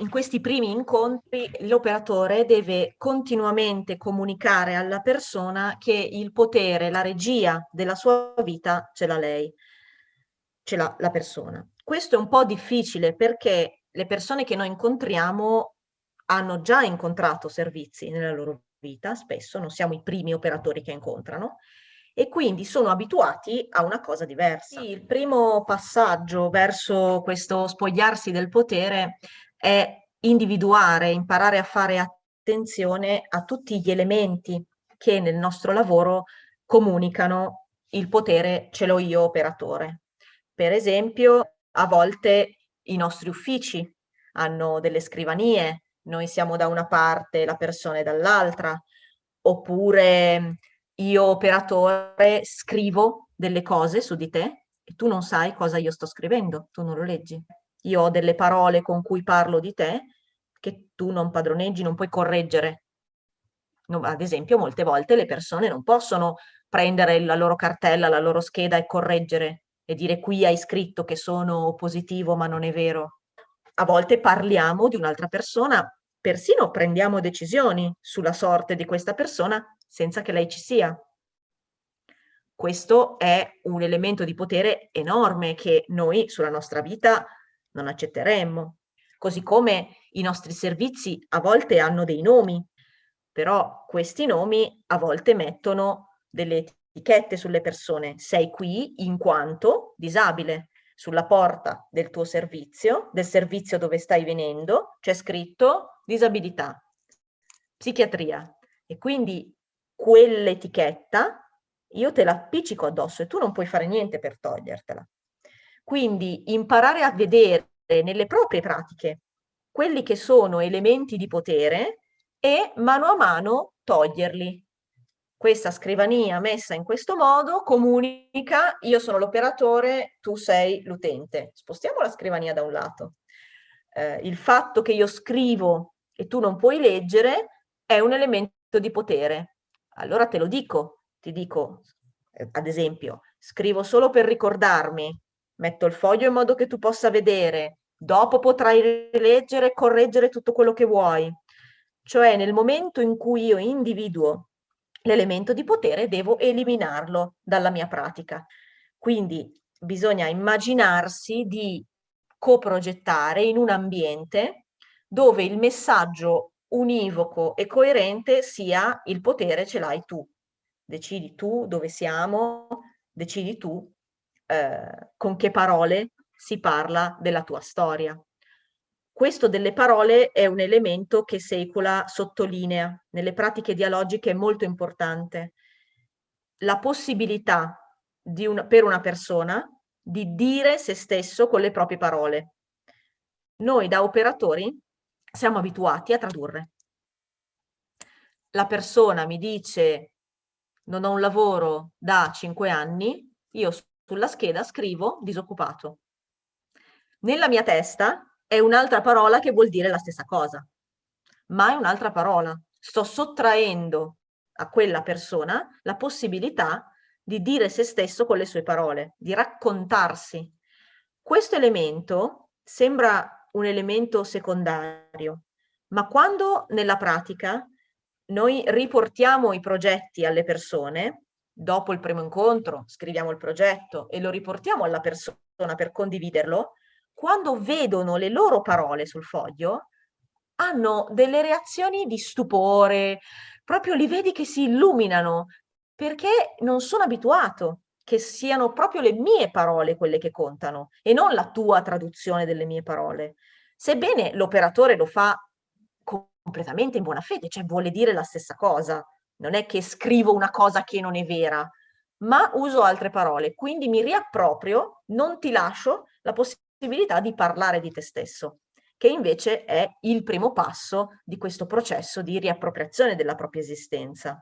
in questi primi incontri l'operatore deve continuamente comunicare alla persona che il potere, la regia della sua vita ce l'ha lei, ce l'ha la persona. Questo è un po' difficile perché le persone che noi incontriamo hanno già incontrato servizi nella loro vita, spesso non siamo i primi operatori che incontrano, e quindi sono abituati a una cosa diversa. Il primo passaggio verso questo spogliarsi del potere è individuare, imparare a fare attenzione a tutti gli elementi che nel nostro lavoro comunicano il potere ce l'ho io operatore. Per esempio, a volte i nostri uffici hanno delle scrivanie, noi siamo da una parte, la persona è dall'altra, oppure io operatore scrivo delle cose su di te e tu non sai cosa io sto scrivendo, tu non lo leggi. Io ho delle parole con cui parlo di te che tu non padroneggi, non puoi correggere. Ad esempio, molte volte le persone non possono prendere la loro cartella, la loro scheda e correggere e dire qui hai scritto che sono positivo, ma non è vero. A volte parliamo di un'altra persona, persino prendiamo decisioni sulla sorte di questa persona senza che lei ci sia. Questo è un elemento di potere enorme che noi sulla nostra vita non accetteremmo. Così come i nostri servizi a volte hanno dei nomi, però questi nomi a volte mettono delle etichette sulle persone. Sei qui in quanto disabile. Sulla porta del tuo servizio, del servizio dove stai venendo, c'è scritto disabilità, psichiatria. E quindi quell'etichetta io te la appiccico addosso e tu non puoi fare niente per togliertela. Quindi imparare a vedere nelle proprie pratiche quelli che sono elementi di potere e mano a mano toglierli. Questa scrivania messa in questo modo comunica, io sono l'operatore, tu sei l'utente. Spostiamo la scrivania da un lato. Il fatto che io scrivo e tu non puoi leggere è un elemento di potere. Allora te lo dico, ti dico, ad esempio, scrivo solo per ricordarmi, metto il foglio in modo che tu possa vedere, dopo potrai rileggere e correggere tutto quello che vuoi. Cioè nel momento in cui io individuo l'elemento di potere, devo eliminarlo dalla mia pratica. Quindi bisogna immaginarsi di coprogettare in un ambiente dove il messaggio univoco e coerente sia il potere ce l'hai tu. Decidi tu dove siamo, decidi tu con che parole si parla della tua storia. Questo delle parole è un elemento che Secula sottolinea nelle pratiche dialogiche, è molto importante. La possibilità per una persona di dire se stesso con le proprie parole. Noi da operatori siamo abituati a tradurre. La persona mi dice non ho un lavoro da 5 anni, io sulla scheda scrivo disoccupato. Nella mia testa è un'altra parola che vuol dire la stessa cosa, ma è un'altra parola. Sto sottraendo a quella persona la possibilità di dire se stesso con le sue parole, di raccontarsi. Questo elemento sembra un elemento secondario, ma quando nella pratica noi riportiamo i progetti alle persone, dopo il primo incontro scriviamo il progetto e lo riportiamo alla persona per condividerlo, quando vedono le loro parole sul foglio, hanno delle reazioni di stupore, proprio li vedi che si illuminano, perché non sono abituato che siano proprio le mie parole quelle che contano e non la tua traduzione delle mie parole. Sebbene l'operatore lo fa completamente in buona fede, cioè vuole dire la stessa cosa, non è che scrivo una cosa che non è vera, ma uso altre parole, quindi mi riapproprio, non ti lascio la possibilità di parlare di te stesso, che invece è il primo passo di questo processo di riappropriazione della propria esistenza.